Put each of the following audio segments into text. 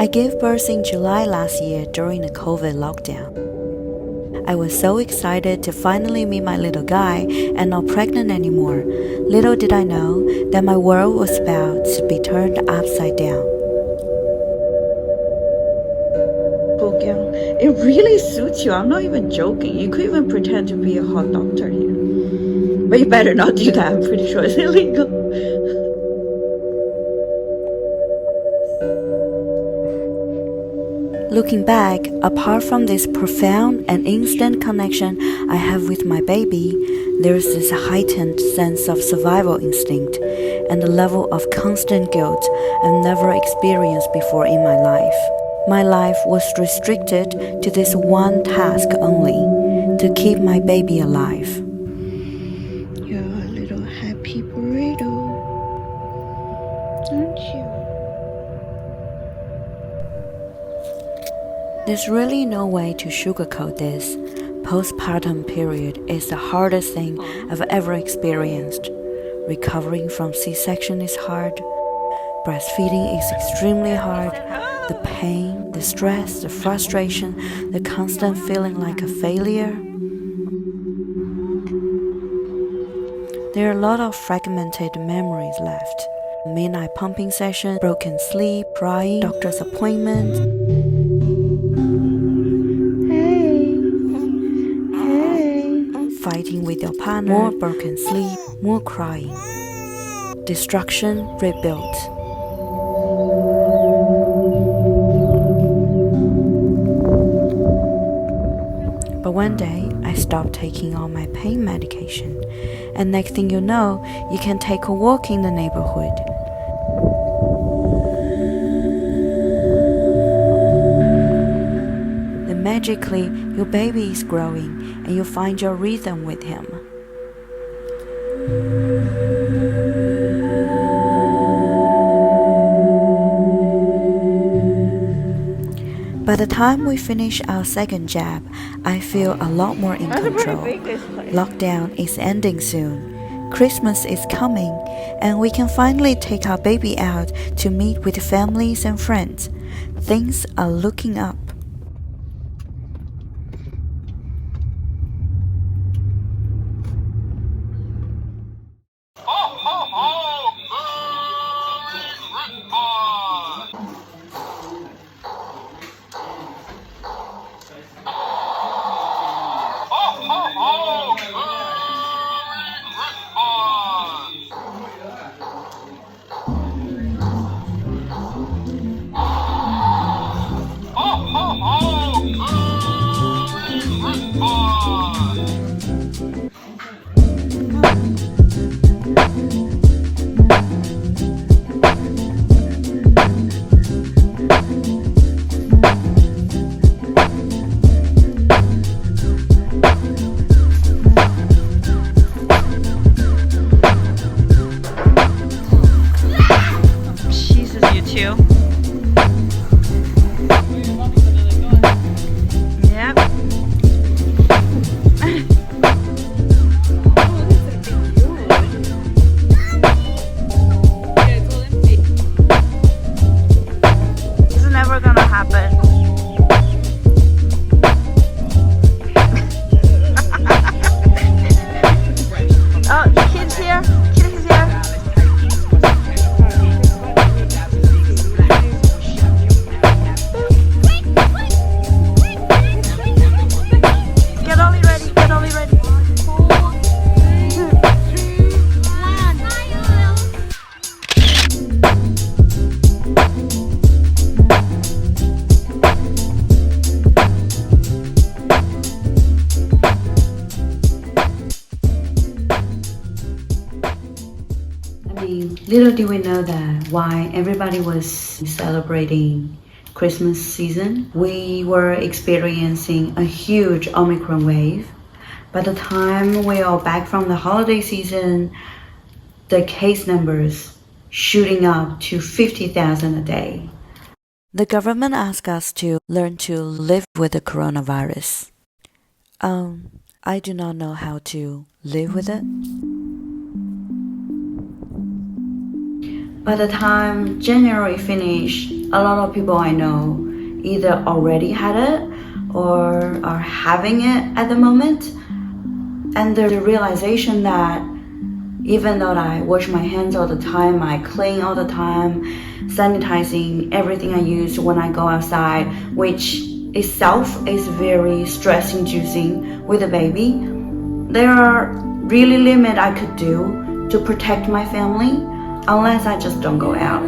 gave birth in July last year during the COVID lockdown. I was so excited to finally meet my little guy and not pregnant anymore. Little did I know that my world was about to be turned upside down. It really suits you. I'm not even joking. You could even pretend to be a hot doctor here. But you better not do that. I'm pretty sure it's illegal. Looking back, apart from this profound and instant connection I have with my baby, there's this heightened sense of survival instinct and a level of constant guilt I've never experienced before in my life. My life was restricted to this one task only, to keep my baby alive. You're a little happy burrito, aren't you? There's really no way to sugarcoat this. Postpartum period is the hardest thing I've ever experienced. Recovering from C-section is hard. Breastfeeding is extremely hard. The pain, the stress, the frustration, the constant feeling like a failure. There are a lot of fragmented memories left. Midnight pumping session, broken sleep, crying, doctor's appointment. Fighting with your partner, more broken sleep, more crying. Destruction rebuilt. But one day, I stopped taking all my pain medication, and next thing you know, you can take a walk in the neighborhood. Then magically, your baby is growing, and you find your rhythm with him. By the time we finish our second jab, I feel a lot more in control. Lockdown is ending soon. Christmas is coming, and we can finally take our baby out to meet with families and friends. Things are looking up. Little did we know that while everybody was celebrating Christmas season, we were experiencing a huge Omicron wave. By the time we are back from the holiday season, the case numbers shooting up to 50,000 a day. The government asked us to learn to live with the coronavirus. I do not know how to live with it. By the time January finished, A lot of people I know either already had it or are having it at the moment. And there's a realization that even though I wash my hands all the time, I clean all the time, sanitizing everything I use when I go outside, which itself is very stress-inducing with a baby, there are really limits I could do to protect my family unless I just don't go out,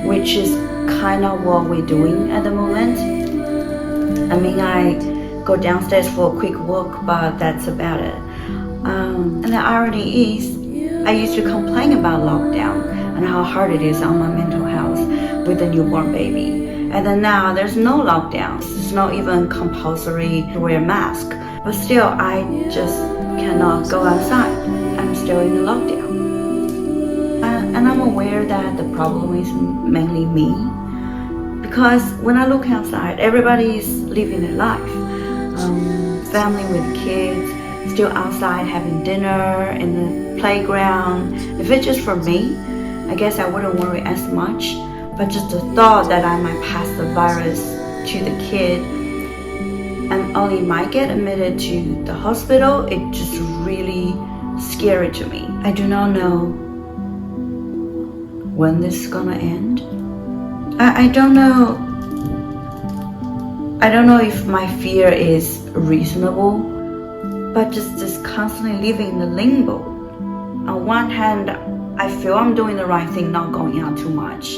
which is kind of what we're doing at the moment. I mean, I go downstairs for a quick walk, but that's about it. And the irony is, I used to complain about lockdown and how hard it is on my mental health with a newborn baby. And then now there's no lockdown. It's not even compulsory to wear a mask. But still, I just cannot go outside. I'm still in a lockdown. And I'm aware that the problem is mainly me. Because when I look outside, everybody is living their life. Family with kids, still outside having dinner in the playground. If it's just for me, I guess I wouldn't worry as much. But just the thought that I might pass the virus to the kid and only might get admitted to the hospital, it's just really scary to me. I do not know when this is gonna end. I don't know. I don't know if my fear is reasonable, but just constantly living in the limbo. On one hand, I feel I'm doing the right thing, not going out too much,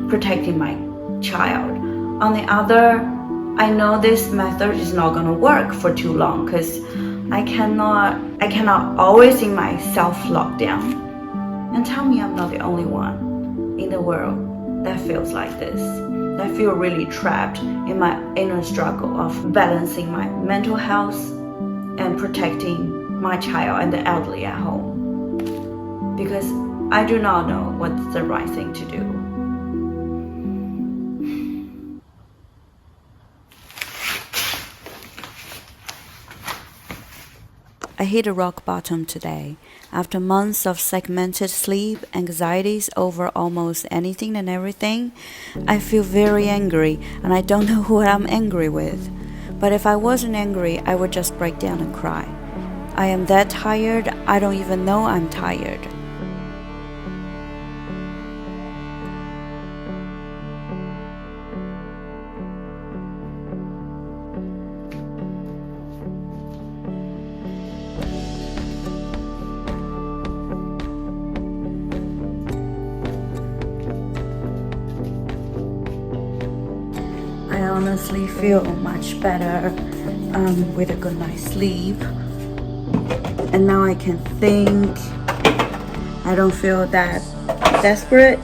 protecting my child. On the other, I know this method is not gonna work for too long because I cannot always in my self-lockdown. And tell me I'm not the only one in the world that feels like this. I feel really trapped in my inner struggle of balancing my mental health and protecting my child and the elderly at home. Because I do not know what's the right thing to do. I hit a rock bottom today. After months of segmented sleep, anxieties over almost anything and everything, I feel very angry and I don't know who I'm angry with. But if I wasn't angry, I would just break down and cry. I am that tired, I don't even know I'm tired. I honestly feel much better with a good night's sleep. And now I can think. I don't feel that desperate.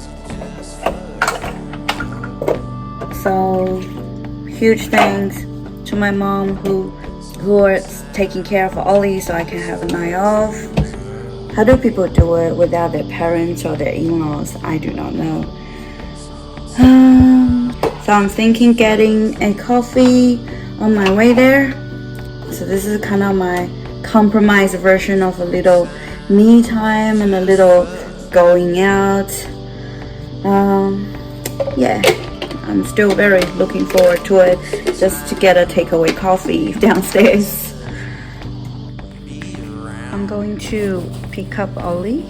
So huge thanks to my mom who is taking care of Ollie so I can have a night off. How do people do it without their parents or their in-laws? I do not know. So I'm thinking getting a coffee on my way there. So this is kind of my compromise version of a little me time and a little going out. Yeah, I'm still very looking forward to it, just to get a takeaway coffee downstairs. I'm going to pick up Ollie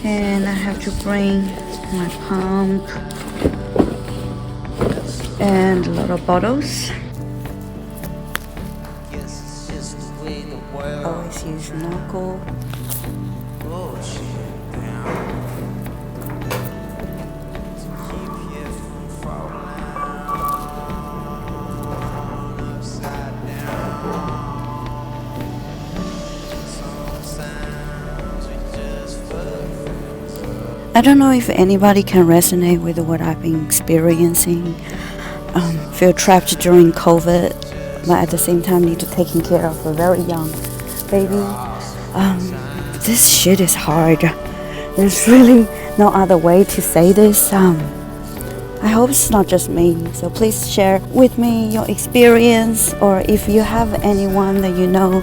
and I have to bring my pump and a lot of bottles. Always use knuckle. I don't know if anybody can resonate with what I've been experiencing. Feel trapped during COVID, but at the same time need to taking care of a very young baby. This shit is hard. There's really no other way to say this. I hope it's not just me. So please share with me your experience, or if you have anyone that you know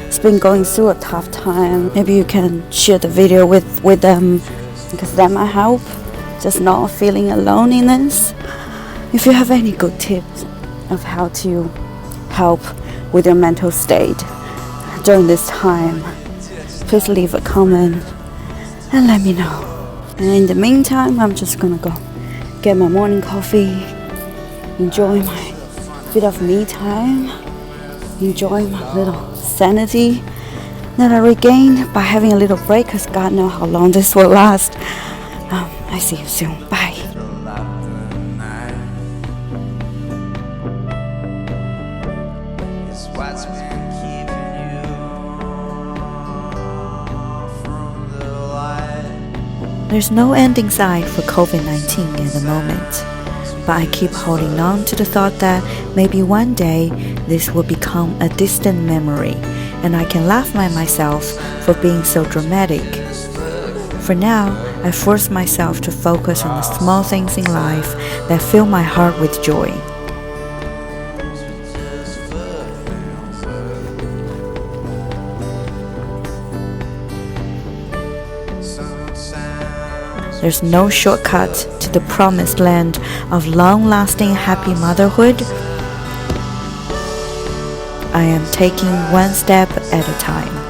has been going through a tough time, maybe you can share the video with them, because that might help. Just not feeling alone in this. If you have any good tips of how to help with your mental state during this time, please leave a comment and let me know. And in the meantime, I'm just gonna go get my morning coffee, enjoy my bit of me time, enjoy my little sanity that I regained by having a little break, because God knows how long this will last. I see you soon. Bye. What's been keeping you from the light? There's no end in sight for COVID-19 at the moment, but I keep holding on to the thought that maybe one day this will become a distant memory and I can laugh at myself for being so dramatic. For now, I force myself to focus on the small things in life that fill my heart with joy. There's no shortcut to the promised land of long-lasting happy motherhood. I am taking one step at a time.